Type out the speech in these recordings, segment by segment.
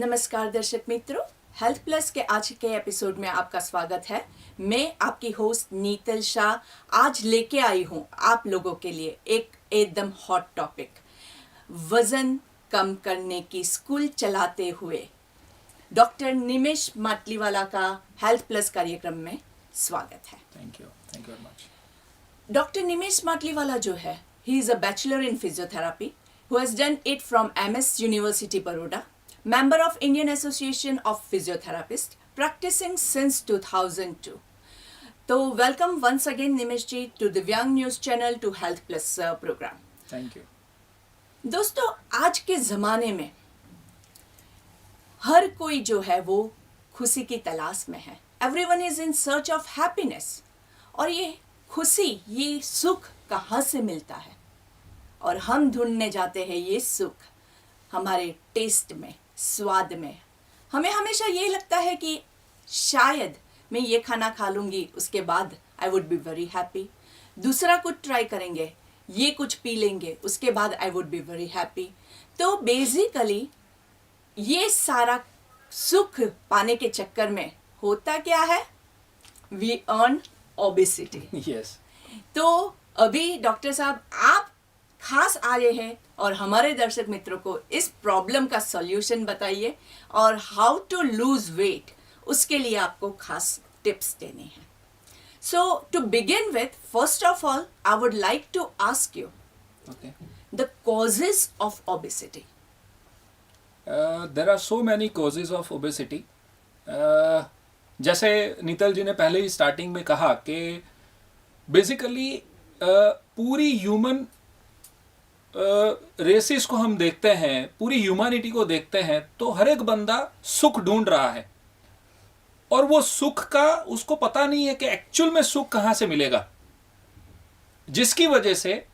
नमस्कार दर्शक मित्रों, हेल्थ प्लस के आज के एपिसोड में आपका स्वागत है। मैं आपकी होस्ट नीतल शाह आज लेके आई हूँ आप लोगों के लिए एक एकदम हॉट टॉपिक, वजन कम करने की स्कूल चलाते हुए डॉक्टर निमेश माटलीवाला का हेल्थ प्लस कार्यक्रम में स्वागत है। Thank you very much. Doctor Nimesh Matliwala जो है, he is a bachelor in physiotherapy who has done it from MS University Baroda, member of Indian Association of Physiotherapists, practicing since 2002. तो welcome once again Nimesh ji to Divyang news channel to health plus program. Thank you. दोस्तों, आज के ज़माने में हर कोई जो है वो खुशी की तलाश में है। Everyone is in search of happiness. और ये खुशी, ये सुख कहाँ से मिलता है? और हम ढूंढने जाते हैं ये सुख हमारे टेस्ट में, स्वाद में। हमें हमेशा ये लगता है कि शायद मैं ये खाना खा लूँगी, उसके बाद I would be very happy. दूसरा कुछ ट्राई करेंगे, ये कुछ पी लेंगे, उसके बाद I would be very happy. तो बेसिकली ये सारा सुख पाने के चक्कर में होता क्या है? We earn obesity. यस। तो अभी डॉक्टर साहब आप खास आए हैं और हमारे दर्शक मित्रों को इस प्रॉब्लम का सॉल्यूशन बताइए और हाउ टू लूज वेट, उसके लिए आपको खास टिप्स देने हैं। So to begin with, first of all I would like to ask you the causes of obesity. There are so many causes of obesity. जैसे नीतल जी ने पहले ही स्टार्टिंग में कहा कि बेसिकली पूरी ह्यूमन रेसिस को हम देखते हैं, पूरी ह्यूमैनिटी को देखते हैं, तो हर एक बंदा सुख ढूंढ रहा है और वो सुख का उसको पता नहीं है कि एक्चुअल में सुख कहाँ से मिलेगा, जिसकी वजह से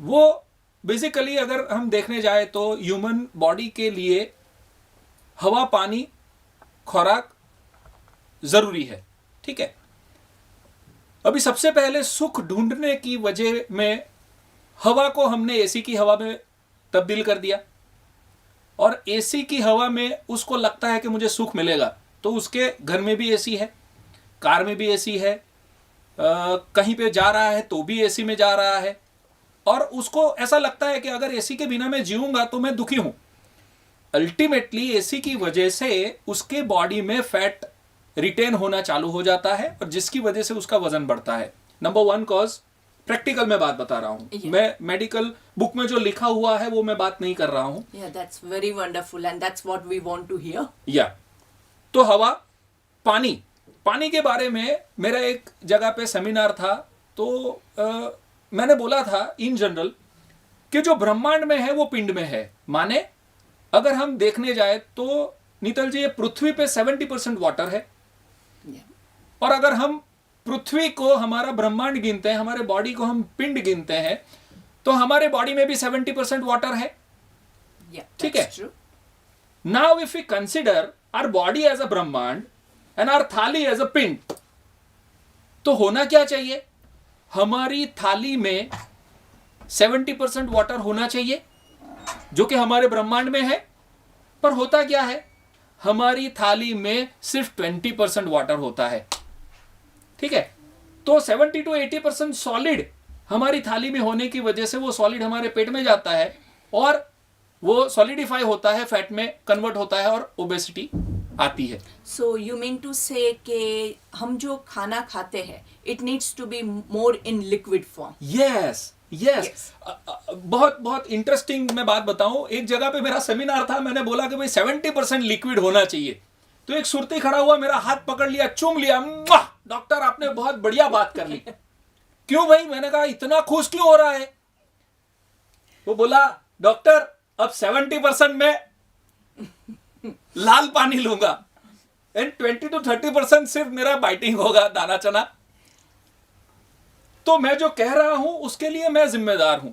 वो बेसिकली अगर हम देखने जाए तो ह्यूमन बॉडी के लिए हवा, पानी, खुराक जरूरी है। ठीक है। अभी सबसे पहले सुख ढूंढने की वजह में हवा को हमने एसी की हवा में तब्दील कर दिया और एसी की हवा में उसको लगता है कि मुझे सुख मिलेगा, तो उसके घर में भी एसी है, कार में भी एसी है, कहीं पे जा रहा है तो भी एसी में जा रहा है और उसको ऐसा लगता है कि अगर एसी के बिना मैं जीऊंगा तो मैं दुखी हूं। अल्टीमेटली एसी की वजह से उसके बॉडी में फैट रिटेन होना चालू हो जाता है और जिसकी वजह से उसका वजन बढ़ता है। नंबर वन कॉज, प्रैक्टिकल में बात बता रहा हूं, मैं मेडिकल बुक में जो लिखा हुआ है वो मैं बात नहीं कर रहा हूं। That's very wonderful and that's what we want to hear. तो हवा, पानी के बारे में मेरा एक जगह पे सेमिनार था, तो मैंने बोला था इन जनरल कि जो ब्रह्मांड में है वो पिंड में है। माने अगर हम देखने जाए तो नीतल जी, ये पृथ्वी पे 70% वाटर है और अगर हम पृथ्वी को हमारा ब्रह्मांड गिनते हैं, हमारे बॉडी को हम पिंड गिनते हैं, तो हमारे बॉडी में भी 70% वाटर है। ठीक है। Now if we consider our body as a brahmand and our thali as a pind, तो होना क्या चाहिए? हमारी थाली में 70% वाटर होना चाहिए जो कि हमारे ब्रह्मांड में है, पर होता क्या है? हमारी थाली में सिर्फ 20% वाटर होता है। ठीक है। तो 70 to 80% सॉलिड हमारी थाली में होने की वजह से वो सॉलिड हमारे पेट में जाता है और वो सॉलिडिफाई होता है, फैट में कन्वर्ट होता है और ओबेसिटी आती है। सो यू मीन टू से कि हम जो खाना खाते हैं it needs to be more in liquid form. Yes. बहुत इंटरेस्टिंग मैं बात बताऊं, एक जगह पे मेरा सेमिनार था, मैंने बोला कि भाई 70% लिक्विड होना चाहिए, तो एक सुरती खड़ा हुआ, मेरा हाथ पकड़ लिया, चूम लिया, डॉक्टर आपने बहुत बढ़िया बात कर ली। क्यों भाई? मैंने कहा इतना खुश क्यों हो रहा है? वो बोला, डॉक्टर अब 70% में लाल पानी लूंगा एंड 20 to 30% सिर्फ मेरा बाइटिंग होगा, दाना चना। तो मैं जो कह रहा हूं उसके लिए मैं जिम्मेदार हूं,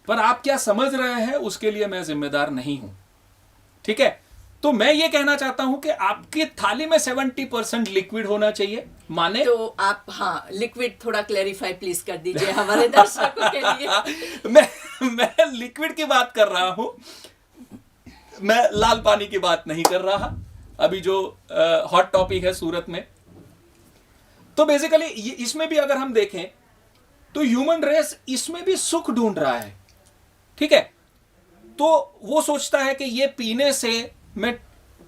पर आप क्या समझ रहे हैं उसके लिए मैं जिम्मेदार नहीं हूं। ठीक है। तो मैं ये कहना चाहता हूं कि आपकी थाली में 70% लिक्विड होना चाहिए। माने तो आप लिक्विड थोड़ा क्लैरिफाई प्लीज कर दीजिए हमारे दर्शकों के लिए। मैं लिक्विड की बात कर रहा हूं। मैं लाल पानी की बात नहीं कर रहा, अभी जो हॉट टॉपिक है सूरत में। तो बेसिकली इसमें भी अगर हम देखें तो ह्यूमन रेस इसमें भी सुख ढूंढ रहा है, ठीक है। तो वो सोचता है कि ये पीने से मैं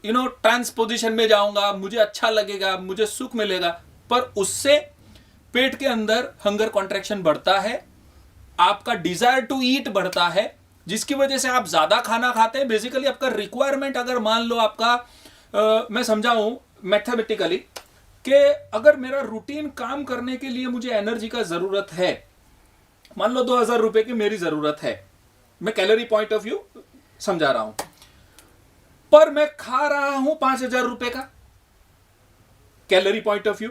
ट्रांसपोजिशन में जाऊंगा, मुझे अच्छा लगेगा, मुझे सुख मिलेगा, पर उससे पेट के अंदर हंगर कॉन्ट्रैक्शन बढ़ता है, आपका डिजायर टू ईट बढ़ता है, जिसकी वजह से आप ज्यादा खाना खाते हैं। बेसिकली आपका रिक्वायरमेंट, अगर मान लो आपका मैं समझाऊं मैथमेटिकली कि अगर मेरा रूटीन काम करने के लिए मुझे एनर्जी का जरूरत है, मान लो 2000 रुपए की मेरी जरूरत है, मैं कैलोरी पॉइंट ऑफ व्यू समझा रहा हूं, पर मैं खा रहा हूं 5000 रुपए का कैलोरी पॉइंट ऑफ व्यू।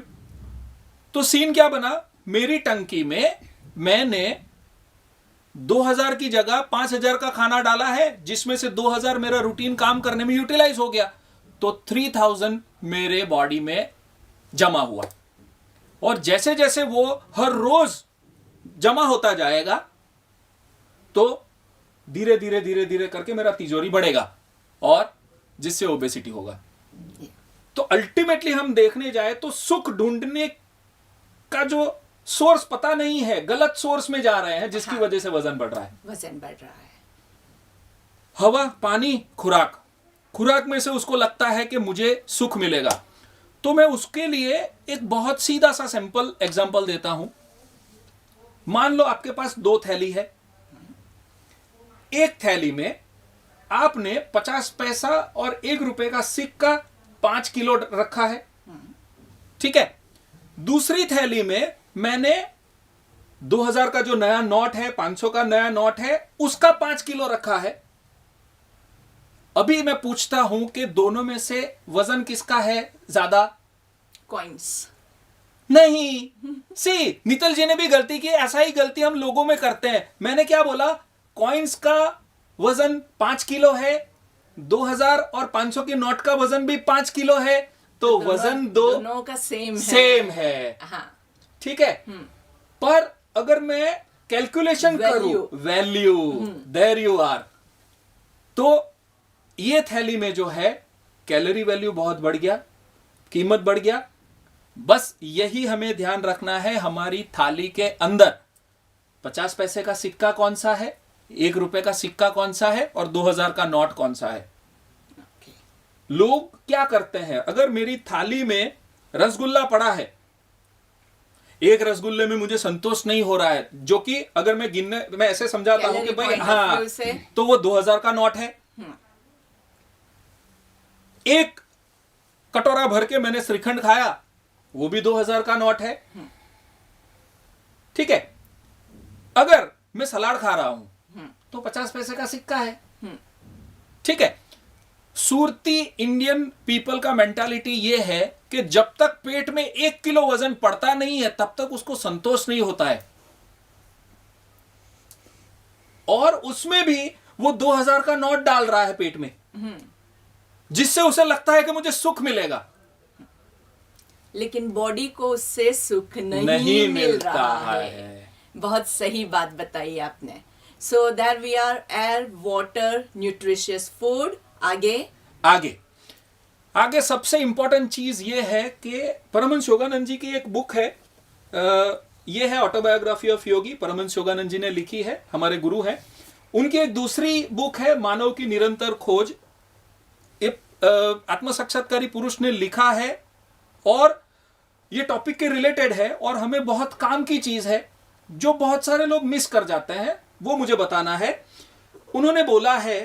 तो सीन क्या बना, मेरी टंकी में मैंने 2000 की जगह 5000 का खाना डाला है, जिसमें से 2000 मेरा रूटीन काम करने में यूटिलाइज हो गया, तो 3000 मेरे बॉडी में जमा हुआ। और जैसे जैसे वो हर रोज जमा होता जाएगा तो धीरे धीरे धीरे धीरे करके मेरा तिजोरी बढ़ेगा और जिससे ओबेसिटी होगा। तो अल्टीमेटली हम देखने जाए तो सुख ढूंढने का जो सोर्स पता नहीं है, गलत सोर्स में जा रहे हैं, जिसकी वजह से वजन बढ़ रहा है। वजन बढ़ रहा है। हवा, पानी, खुराक में से उसको लगता है कि मुझे सुख मिलेगा। तो मैं उसके लिए एक बहुत सीधा सा सिंपल एग्जांपल देता हूं। मान लो आपके पास 2 थैली है, एक थैली में आपने 50 पैसा और 1 रुपए का सिक्का 5 किलो रखा है, ठीक है। दूसरी थैली में मैंने 2000 का जो नया नोट है, 500 का नया नोट है, उसका 5 किलो रखा है। अभी मैं पूछता हूं कि दोनों में से वजन किसका है ज्यादा? कॉइन्स। नहीं। सी, नितल जी ने भी गलती की, ऐसा ही गलती हम लोगों में करते हैं। मैंने क्या बोला, कॉइन्स का वजन 5 किलो है, 2000 और 500 के नोट का वजन भी 5 किलो है, तो वजन दोनों का सेम है। हाँ, ठीक है। पर अगर मैं कैलकुलेशन करूं, वैल्यू, देयर यू आर, तो ये थैली में जो है कैलोरी वैल्यू बहुत बढ़ गया, कीमत बढ़ गया। बस यही हमें ध्यान रखना है, हमारी थाली के अंदर 50 पैसे का सिक्का कौन सा है, 1 रुपए का सिक्का कौन सा है और 2000 का नोट कौन सा है। लोग क्या करते हैं, अगर मेरी थाली में रसगुल्ला पड़ा है, एक रसगुल्ले में मुझे संतोष नहीं हो रहा है, जो कि अगर मैं ऐसे समझाता हूं कि भाई हाँ, तो वो 2000 का नोट है। एक कटोरा भर के मैंने श्रीखंड खाया, वो भी 2000 का नोट है, ठीक है। अगर मैं सलाद खा रहा हूं तो 50 पैसे का सिक्का है, ठीक है। सूरती इंडियन पीपल का मेंटालिटी ये है कि जब तक पेट में 1 किलो वजन पड़ता नहीं है तब तक उसको संतोष नहीं होता है, और उसमें भी वो 2000 का नोट डाल रहा है पेट में, जिससे उसे लगता है कि मुझे सुख मिलेगा, लेकिन बॉडी को उससे सुख नहीं मिल रहा है। बहुत सही बात बताई आपने। So that we are air, water, nutritious food. आगे सबसे इंपॉर्टेंट चीज ये है कि परमहंस योगानंद जी की एक बुक है, ये है ऑटोबायोग्राफी ऑफ योगी, परमहंस योगानंद जी ने लिखी है, हमारे गुरु हैं। उनकी एक दूसरी बुक है मानव की निरंतर खोज, आत्म साक्षात्कारी पुरुष ने लिखा है, और ये टॉपिक के रिलेटेड है और हमें बहुत काम की चीज है जो बहुत सारे लोग मिस कर जाते हैं, वो मुझे बताना है। उन्होंने बोला है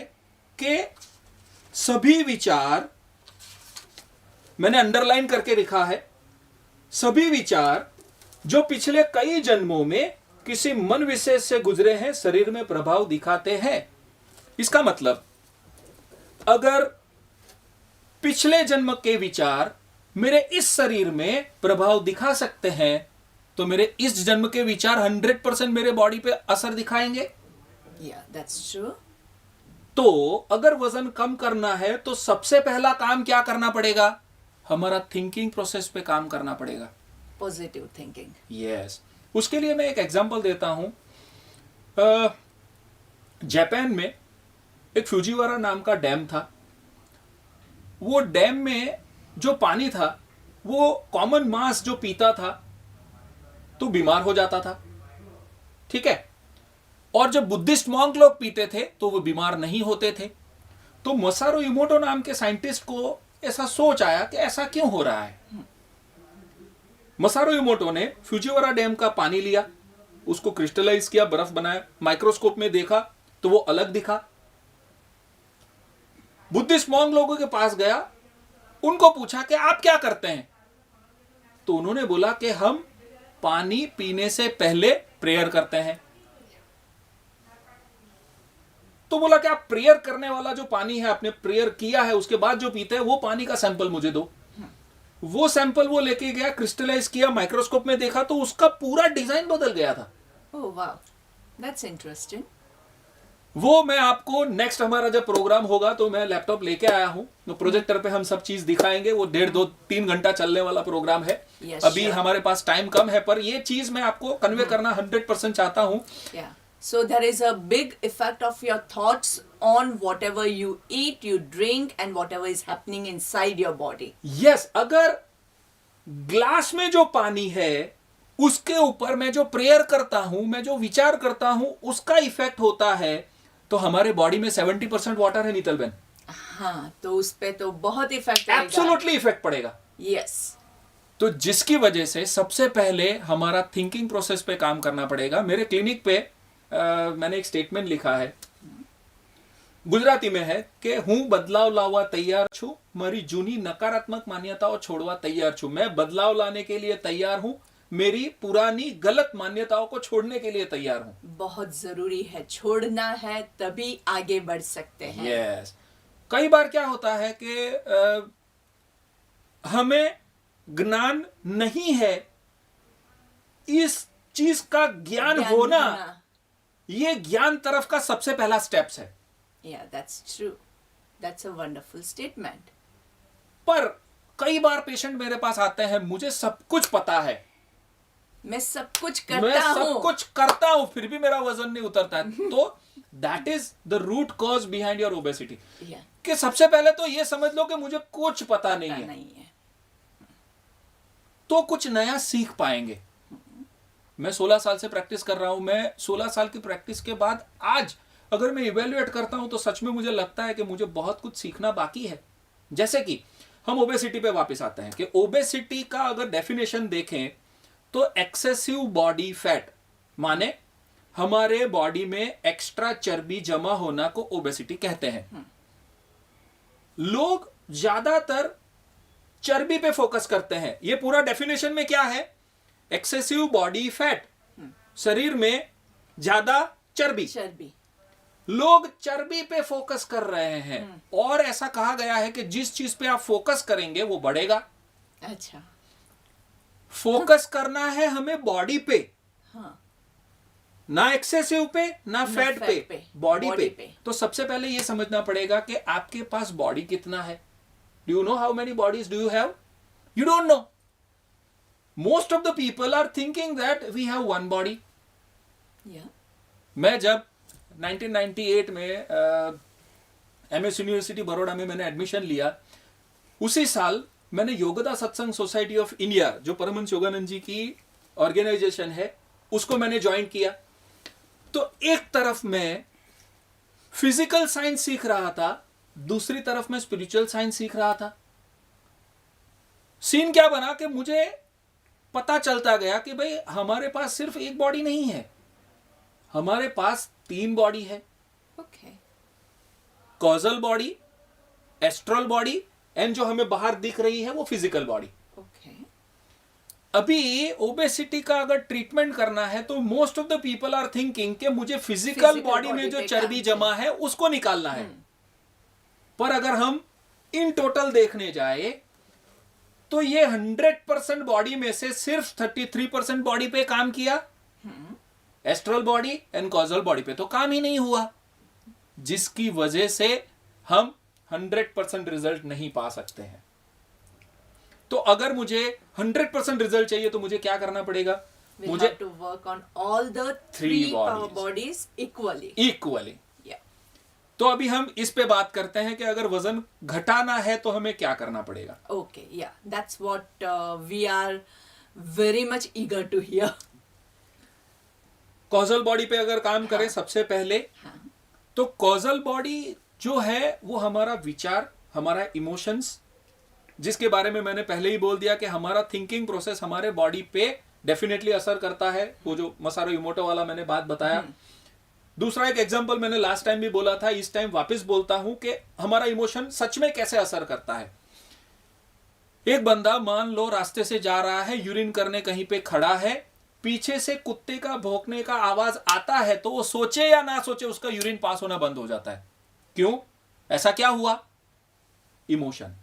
कि सभी विचार, मैंने अंडरलाइन करके लिखा है, सभी विचार जो पिछले कई जन्मों में किसी मन विशेष से गुजरे हैं शरीर में प्रभाव दिखाते हैं। इसका मतलब अगर पिछले जन्म के विचार मेरे इस शरीर में प्रभाव दिखा सकते हैं तो मेरे इस जन्म के विचार 100% मेरे बॉडी पे असर दिखाएंगे। that's true. तो अगर वजन कम करना है तो सबसे पहला काम क्या करना पड़ेगा, हमारा थिंकिंग प्रोसेस पे काम करना पड़ेगा, पॉजिटिव थिंकिंग। यस। उसके लिए मैं एक एग्जांपल देता हूं। जापान में एक फ्यूजीवारा नाम का डैम था। वो डैम में जो पानी था वो कॉमन मास जो पीता था तो बीमार हो जाता था, ठीक है। और जब बुद्धिस्ट मॉन्क लोग पीते थे तो वो बीमार नहीं होते थे। तो मसारू इमोटो नाम के साइंटिस्ट को ऐसा सोच आया कि ऐसा क्यों हो रहा है। मसारू इमोटो ने फ्यूजीवारा डैम का पानी लिया, उसको क्रिस्टलाइज किया, बर्फ बनाया, माइक्रोस्कोप में देखा तो वो अलग दिखा। बुद्धिस्ट मॉन्क लोगों के पास गया, उनको पूछा कि आप क्या करते हैं, तो उन्होंने बोला कि हम पानी पीने से पहले प्रेयर करते हैं। तो बोला कि आप प्रेयर करने वाला जो पानी है, आपने प्रेयर किया है उसके बाद जो पीते हैं वो पानी का सैंपल मुझे दो। वो सैंपल वो लेके गया, क्रिस्टलाइज किया, माइक्रोस्कोप में देखा तो उसका पूरा डिजाइन बदल गया था। ओह वाह, दैट्स इंटरेस्टिंग। वो मैं आपको नेक्स्ट हमारा जब प्रोग्राम होगा तो मैं लैपटॉप लेके आया हूं, तो प्रोजेक्टर पे हम सब चीज दिखाएंगे। वो 1.5-2-3 घंटा चलने वाला प्रोग्राम है। Yes, अभी sure. हमारे पास टाइम कम है, पर ये चीज मैं आपको कन्वे करना 100% चाहता हूं। Yeah. So there is a big effect of your thoughts on whatever you eat, you drink, and whatever is happening inside your body. Yes, अगर ग्लास में जो पानी है उसके ऊपर मैं जो प्रेयर करता हूं, मैं जो विचार करता हूं, उसका इफेक्ट होता है। तो हमारे बॉडी में 70% वाटर है नीतल बेन। हाँ, तो उस पे तो बहुत इफेक्ट आएगा। एब्सोल्युटली इफेक्ट पड़ेगा। यस। तो जिसकी वजह से सबसे पहले हमारा थिंकिंग प्रोसेस पे काम करना पड़ेगा। मेरे क्लिनिक पे मैंने एक स्टेटमेंट लिखा है, गुजराती में है कि हूं बदलाव लावा तैयार छू, मारी जूनी नकारात्मक मान्यताओं छोड़वा तैयार छू। मैं बदलाव लाने के लिए तैयार हूं, मेरी पुरानी गलत मान्यताओं को छोड़ने के लिए तैयार हूं। बहुत जरूरी है, छोड़ना है तभी आगे बढ़ सकते हैं। यस। कई बार क्या होता है कि हमें ज्ञान नहीं है, इस चीज का ज्ञान होना ये ज्ञान तरफ का सबसे पहला स्टेप्स है। Yeah, that's true. That's a wonderful statement. पर कई बार पेशेंट मेरे पास आते हैं, मुझे सब कुछ पता है, मैं सब कुछ मैं करता सब हूँ, कुछ करता हूं, फिर भी मेरा वजन नहीं उतरता है। तो that is the root cause behind your obesity. कि सबसे पहले तो ये समझ लो कि मुझे कुछ पता नहीं है, तो कुछ नया सीख पाएंगे। मैं 16 साल से प्रैक्टिस कर रहा हूं। मैं 16 साल की प्रैक्टिस के बाद आज अगर मैं इवेल्युएट करता हूं तो सच में मुझे लगता है कि मुझे बहुत कुछ सीखना बाकी है। जैसे कि हम ओबेसिटी पे वापस आते हैं कि ओबेसिटी का अगर डेफिनेशन देखें तो एक्सेसिव बॉडी फैट, माने हमारे बॉडी में एक्स्ट्रा चर्बी जमा होना को ओबेसिटी कहते हैं। लोग ज्यादातर चर्बी पे फोकस करते हैं। ये पूरा डेफिनेशन में क्या है? एक्सेसिव बॉडी फैट, शरीर में ज्यादा चर्बी। लोग चर्बी पे फोकस कर रहे हैं और ऐसा कहा गया है कि जिस चीज पे आप फोकस करेंगे वो बढ़ेगा। अच्छा, फोकस करना है हमें बॉडी पे, हाँ, ना एक्सेसिव पे ना फैट पे, बॉडी बॉडी पे। तो सबसे पहले ये समझना पड़ेगा कि आपके पास बॉडी कितना है। Do you know how many bodies do you have? You don't know. Most of the people are thinking that we have one body. मैं जब 1998 में एमएस यूनिवर्सिटी बड़ौदा में मैंने एडमिशन लिया, उसी साल मैंने योगदा सत्संग सोसाइटी ऑफ इंडिया, जो परमहंस योगानंद जी की ऑर्गेनाइजेशन है, उसको मैंने ज्वाइन किया। तो एक तरफ मैं फिजिकल साइंस सीख रहा था, दूसरी तरफ मैं स्पिरिचुअल साइंस सीख रहा था। सीन क्या बना कि मुझे पता चलता गया कि भाई हमारे पास सिर्फ एक बॉडी नहीं है, हमारे पास 3 बॉडी है। Causal body, astral body, and जो हमें बाहर दिख रही है वो फिजिकल बॉडी। अभी ओबेसिटी का अगर ट्रीटमेंट करना है तो most of the people are thinking कि मुझे फिजिकल बॉडी में जो चर्बी जमा है उसको निकालना है। पर अगर हम इन टोटल देखने जाए तो ये 100% बॉडी में से सिर्फ 33% बॉडी पे काम किया, astral body and causal body पे तो काम ही नहीं हुआ, जिसकी वजह से हम 100% रिजल्ट नहीं पा सकते हैं। तो अगर मुझे 100% रिजल्ट चाहिए तो मुझे क्या करना पड़ेगा? मुझे to work on all the 3 bodies equally. तो अभी हम इस पे बात करते हैं कि अगर वजन घटाना है तो हमें क्या करना पड़ेगा. Okay, yeah, that's what we are very much eager to hear. Causal body पे अगर काम करें सबसे पहले, हाँ. तो कॉजल बॉडी जो है वो हमारा विचार, हमारा इमोशंस, जिसके बारे में मैंने पहले ही बोल दिया कि हमारा थिंकिंग प्रोसेस हमारे बॉडी पे डेफिनेटली असर करता है. वो जो मसारू इमोटो वाला मैंने बात बताया. दूसरा एक एग्जांपल मैंने लास्ट टाइम भी बोला था, इस टाइम वापस बोलता हूं कि हमारा इमोशन सच में कैसे असर करता है. एक बंदा मान लो रास्ते से जा रहा है, यूरिन करने कहीं पे खड़ा है, पीछे से कुत्ते का भौंकने का आवाज आता है तो वो सोचे या ना सोचे उसका यूरिन पास होना बंद हो जाता है. क्यों? ऐसा क्या हुआ? इमोशन.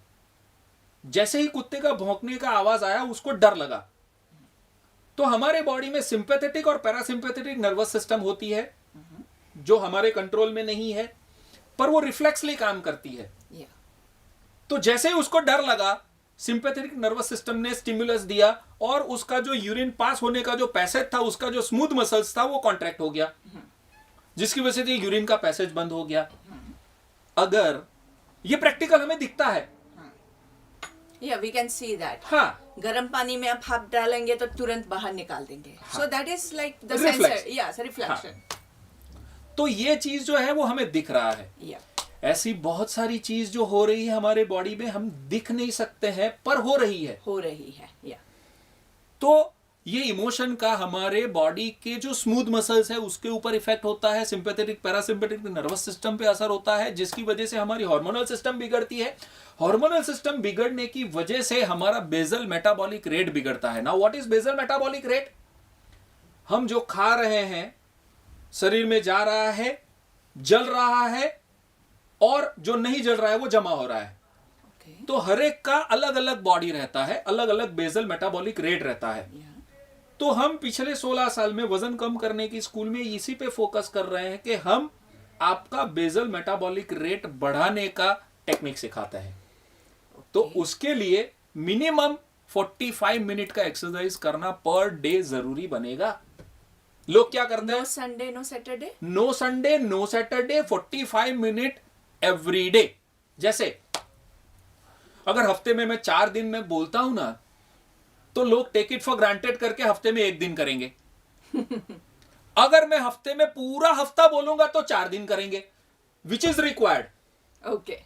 जैसे ही कुत्ते का भौंकने का आवाज आया उसको डर लगा. तो हमारे बॉडी में सिंपैथेटिक और पैरासिम्पैथेटिक नर्वस सिस्टम होती है जो हमारे कंट्रोल में नहीं है, पर वो रिफ्लेक्सली काम करती है. तो जैसे ही उसको डर लगा, सिंपैथेटिक नर्वस सिस्टम ने स्टिमुलस दिया और उसका जो यूरिन पास होने का जो पैसेज था, उसका जो स्मूथ मसल्स था वो कॉन्ट्रैक्ट हो गया, जिसकी वजह से यूरिन का पैसेज बंद हो गया. अगर ये प्रैक्टिकल हमें दिखता है. Yeah, we can see that. हाँ, गर्म पानी में आप हाथ डालेंगे तो तुरंत बाहर निकाल देंगे. So that is like the Reflex. sensor. Yeah, it's a reflection. तो ये चीज जो है वो हमें दिख रहा है. Yeah. ऐसी बहुत सारी चीज जो हो रही है हमारे बॉडी में, हम दिख नहीं सकते हैं पर हो रही है. हो रही है. Yeah. तो ये इमोशन का हमारे बॉडी के जो स्मूथ मसल्स है उसके ऊपर इफेक्ट होता है, सिंपैथेटिक पैरासिम्पैथेटिक नर्वस सिस्टम पे असर होता है, जिसकी वजह से हमारी हार्मोनल सिस्टम बिगड़ती है. हार्मोनल सिस्टम बिगड़ने की वजह से हमारा बेसल मेटाबॉलिक रेट बिगड़ता है. Now what is basal metabolic rate? हम जो खा रहे हैं शरीर में जा रहा है, जल रहा है, और जो नहीं जल रहा है वो जमा हो रहा है. Okay. तो हर एक का अलग अलग बॉडी रहता है, अलग अलग बेसल मेटाबॉलिक रेट रहता है. Yeah. तो हम पिछले 16 साल में वजन कम करने की स्कूल में इसी पे फोकस कर रहे हैं कि हम आपका बेसल मेटाबॉलिक रेट बढ़ाने का टेक्निक सिखाते हैं. तो उसके लिए मिनिमम 45 मिनट का एक्सरसाइज करना पर डे जरूरी बनेगा. लोग क्या करते हैं? No Sunday, no Saturday. No Sunday, no Saturday, 45 minute every day. जैसे अगर हफ्ते में मैं 4 दिन में बोलता हूं ना, तो लोग टेक इट फॉर ग्रांटेड करके हफ्ते में 1 दिन करेंगे. अगर मैं हफ्ते में पूरा हफ्ता बोलूंगा तो 4 दिन करेंगे, विच इज रिक्वायर्ड. Okay.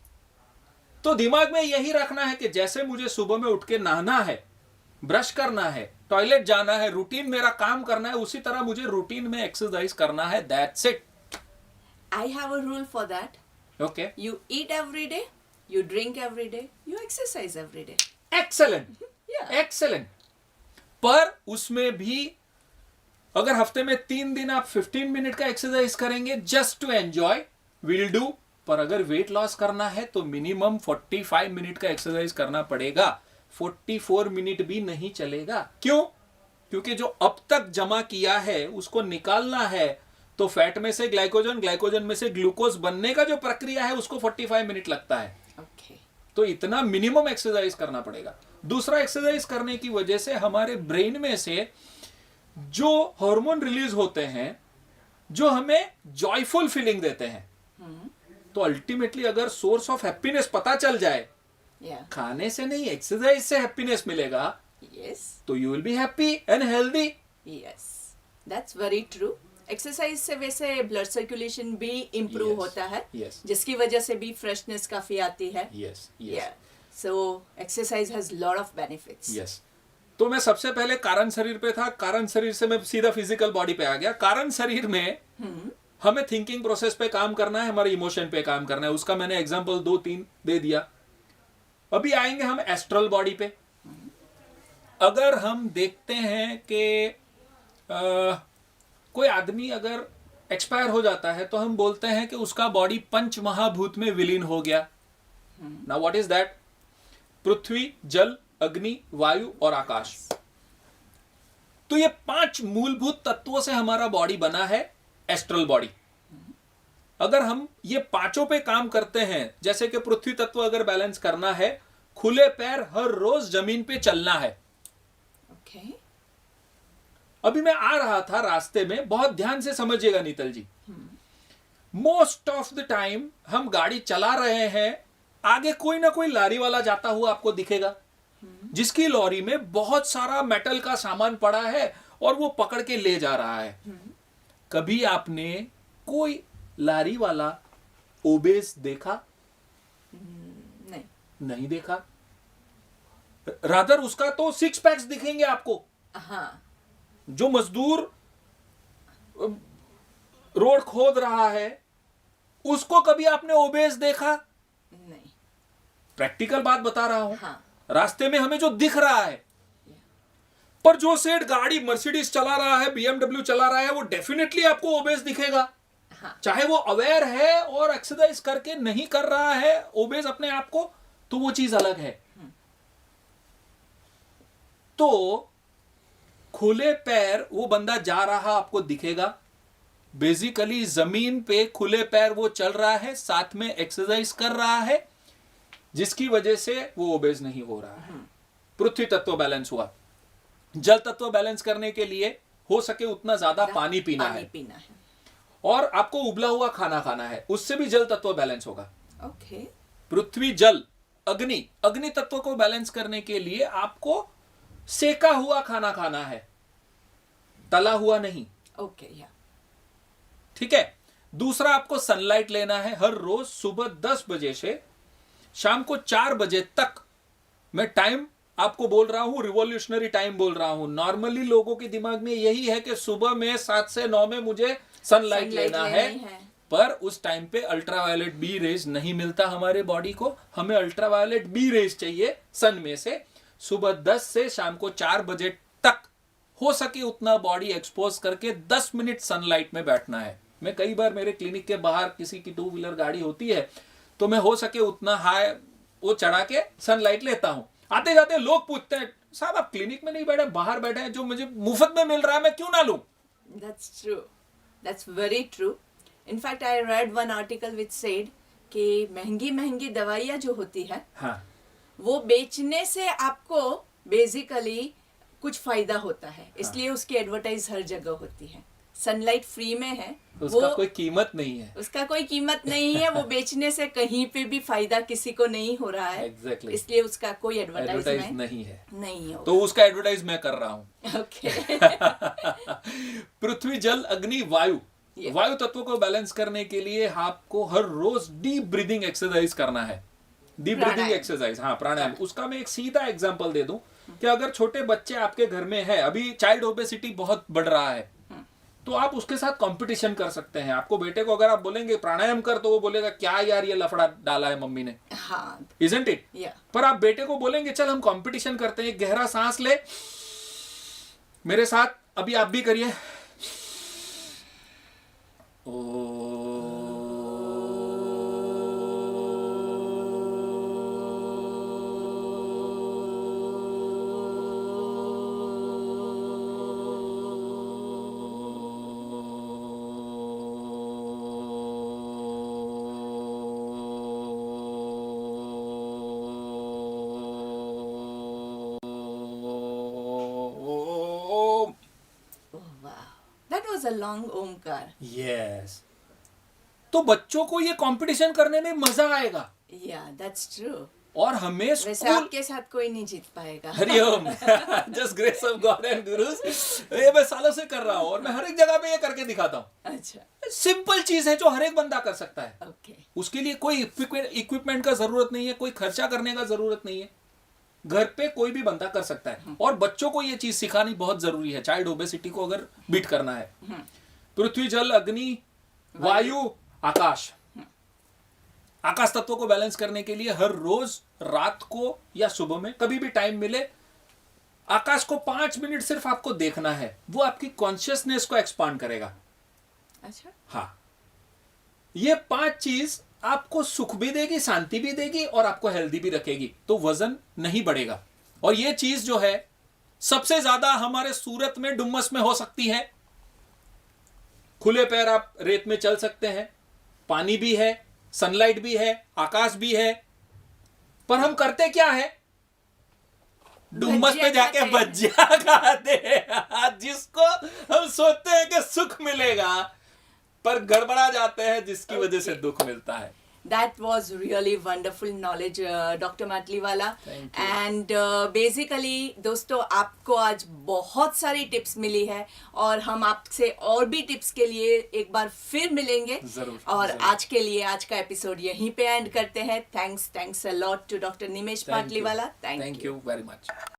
तो दिमाग में यही रखना है कि जैसे मुझे सुबह में उठ के नहाना है, ब्रश करना है, टॉयलेट जाना है, रूटीन मेरा काम करना है, उसी तरह मुझे रूटीन में एक्सरसाइज करना है. That's it. I have a rule for that. Okay, You eat every day, you drink every day, you exercise every day. Excellent, Yeah. Excellent. पर उसमें भी अगर हफ्ते में 3 दिन आप 15 मिनट का एक्सरसाइज करेंगे just to enjoy, will do. पर अगर वेट लॉस करना है तो मिनिमम 45 मिनट का एक्सरसाइज करना पड़ेगा. 44 मिनट भी नहीं चलेगा. क्यों? क्योंकि जो अब तक जमा किया है उसको निकालना है, तो फैट में से ग्लाइकोजन, ग्लाइकोजन में से ग्लूकोज बनने का जो प्रक्रिया है उसको 45 मिनट लगता है. Okay. तो इतना मिनिमम एक्सरसाइज करना पड़ेगा. दूसरा, एक्सरसाइज करने की वजह से हमारे ब्रेन में से जो हार्मोन रिलीज होते हैं जो हमें जॉयफुल फीलिंग देते हैं. तो अल्टीमेटली अगर सोर्स ऑफ हैप्पीनेस पता चल जाए, Yeah. खाने से नहीं एक्सरसाइज से हैप्पीनेस मिलेगा, Yes. तो you will be happy and healthy. Yes. That's very true. Exercise से वैसे ब्लड सर्कुलेशन भी इम्प्रूव Yes. होता है, Yes. जिसकी वजह से भी फ्रेशनेस काफी आती है. Yes, Yeah. So exercise has lot of benefits. Yes. तो मैं सबसे पहले कारण शरीर पे था, कारण शरीर से मैं सीधा फिजिकल बॉडी पे आ गया. कारण शरीर में हमें थिंकिंग प्रोसेस पे काम करना है, हमारे इमोशन पे काम करना है. उसका मैंने एग्जांपल 2-3 दे दिया. अभी आएंगे हम एस्ट्रल बॉडी पे. अगर हम देखते हैं कि कोई आदमी अगर एक्सपायर हो जाता है तो हम बोलते हैं कि उसका बॉडी पंच महाभूत में विलीन हो गया. Now what is that? पृथ्वी, जल, अग्नि, वायु और आकाश. तो ये 5 मूलभूत तत्वों से हमारा बॉडी बना है, एस्ट्रल बॉडी. अगर हम ये 5 पे काम करते हैं, जैसे कि पृथ्वी तत्व अगर बैलेंस करना है, खुले पैर हर रोज जमीन पे चलना है. Okay. अभी मैं आ रहा था रास्ते में, बहुत ध्यान से समझिएगा नीतल जी. मोस्ट ऑफ द टाइम हम गाड़ी चला रहे हैं, आगे कोई ना कोई लारी वाला जाता हुआ आपको दिखेगा, जिसकी लॉरी में बहुत सारा मेटल का सामान पड़ा है और वो पकड़ के ले जा रहा है। कभी आपने कोई लारी वाला ओबेस देखा? नहीं। नहीं देखा। रादर उसका तो 6 पैक्स दिखेंगे आपको। हाँ। जो मजदूर रोड खोद रहा है उसको कभी आपने ओबेस देखा? नहीं। प्रैक्टिकल बात बता रहा हूं। हाँ। रास्ते में हमें जो दिख रहा है, पर जो सेठ गाड़ी मर्सिडीज चला रहा है, BMW चला रहा है, वो डेफिनेटली आपको ओबेस दिखेगा। हाँ। चाहे वो अवेयर है और एक्सरसाइज करके नहीं कर रहा है ओबेस अपने आप को, तो वो चीज अलग है। तो खुले पैर वो बंदा जा रहा आपको दिखेगा। बेसिकली जमीन पे खुले पैर वो चल रहा है, साथ में एक्सरसाइज कर रहा है, जिसकी वजह से वो ओबेस नहीं हो रहा है। पृथ्वी तत्व बैलेंस हुआ। जल तत्व बैलेंस करने के लिए हो सके उतना ज्यादा पानी पीना है, और आपको उबला हुआ खाना खाना है, उससे भी जल तत्व बैलेंस होगा। ओके। पृथ्वी, जल, अग्नि, अग्नि तत्व को बैलेंस करने के लिए आपको सेका हुआ खाना खाना है, तला हुआ नहीं। ओके, या। ठीक है। दूसरा, आपको सनलाइट लेना है हर रोज सुबह 10 बजे से शाम को 4 बजे तक। मैं टाइम आपको बोल रहा हूं, रिवॉल्यूशनरी टाइम बोल रहा हूं। नॉर्मली लोगों के दिमाग में यही है कि सुबह में 7 से 9 में मुझे सनलाइट लेना है, पर उस टाइम पे अल्ट्रावायलेट बी रेज नहीं मिलता हमारे बॉडी को। हमें अल्ट्रावायलेट बी रेज चाहिए सन में से। सुबह 10 से शाम को 4 बजे तक हो सके उतना बॉडी एक्सपोज करके 10 मिनट सनलाइट में बैठना है। मैं कई बार मेरे क्लिनिक के बाहर किसी की 2 व्हीलर गाड़ी होती है तो मैं हो सके उतना हाई वो चढ़ा के सनलाइट लेता हूं। आते जाते लोग पूछते हैं, साहब आप क्लिनिक में नहीं बैठे, बाहर बैठे हैं, जो मुझे मुफ्त में मिल रहा है मैं क्यों ना लूं? That's true. That's very true. In fact, I read one article which said कि महंगी दवाइयाँ जो होती है, हाँ, वो बेचने से आपको बेसिकली कुछ फायदा होता है, इसलिए उसकी एडवर्टाइज हर जगह होती है। सनलाइट फ्री में है, उसका कोई कीमत नहीं है। उसका कोई कीमत नहीं है। वो बेचने से कहीं पे भी फायदा किसी को नहीं हो रहा है। Exactly. इसलिए उसका कोई एडवर्टाइज एडवर्टाइजमेंट नहीं है। होगा। तो उसका एडवर्टाइज मैं कर रहा हूं। ओके। पृथ्वी, जल, अग्नि, वायु, वायु तत्व को बैलेंस करने के लिए आपको हर रोज डीप ब्रीदिंग एक्सरसाइज करना है। डीप ब्रीदिंग एक्सरसाइज, हाँ, प्राणायाम। उसका मैं एक सीधा एग्जांपल दे दूं कि अगर छोटे बच्चे आपके घर में है, अभी चाइल्ड ओबेसिटी बहुत बढ़ रहा है, तो आप उसके साथ कंपटीशन कर सकते हैं। आपको बेटे को अगर आप बोलेंगे प्राणायाम कर, तो वो बोलेगा क्या यार ये लफड़ा डाला है मम्मी ने। हाँ, Isn't it? पर आप बेटे को बोलेंगे चल हम कंपटीशन करते हैं, गहरा सांस ले मेरे साथ, अभी आप भी करिए। a long Omkar. Yes. तो बच्चों को ये कंपटीशन करने में मजा आएगा। Yeah, that's true. और हमें वैसे आपके साथ कोई नहीं जीत पाएगा। हरिओम। Just grace of God and gurus. ये मैं सालों से कर रहा हूँ और मैं हर एक जगह पे ये करके दिखाता हूँ। अच्छा। सिंपल चीज है जो हर एक बंदा कर सकता है। Okay. उसके लिए कोई इक्विपमेंट का जरूरत नहीं है, कोई खर्चा करने का जरूरत नहीं है। घर पे कोई भी बंदा कर सकता है। और बच्चों को ये चीज सिखानी बहुत जरूरी है, चाइल्ड ओबेसिटी को अगर बीट करना है। पृथ्वी, जल, अग्नि, वायु, आकाश। आकाश तत्व को बैलेंस करने के लिए हर रोज रात को या सुबह में कभी भी टाइम मिले, आकाश को 5 मिनट सिर्फ आपको देखना है। वो आपकी कॉन्शियसनेस को एक्सपांड करेगा। अच्छा। हाँ, ये 5 चीज आपको सुख भी देगी, शांति भी देगी और आपको हेल्दी भी रखेगी, तो वजन नहीं बढ़ेगा। और ये चीज जो है सबसे ज्यादा हमारे सूरत में, डुम्मस में हो सकती है। खुले पैर आप रेत में चल सकते हैं, पानी भी है, सनलाइट भी है, आकाश भी है, पर हम करते क्या है? डुम्मस पे जाके भजिया खाते हैं, जिसको हम सोचते हैं कि सुख मिलेगा, पर गड़बड़ा जाते हैं जिसकी वजह से Okay. दुख मिलता है। That was really wonderful knowledge, Dr. Matliwala. Thank you. And basically, दोस्तों आपको आज बहुत सारी टिप्स मिली है और हम आपसे और भी टिप्स के लिए एक बार फिर मिलेंगे। जरूर, और जरूर। आज के लिए आज का एपिसोड यहीं पे एंड करते हैं। Thanks a lot to doctor Nimesh Patliwala. Thank you very much.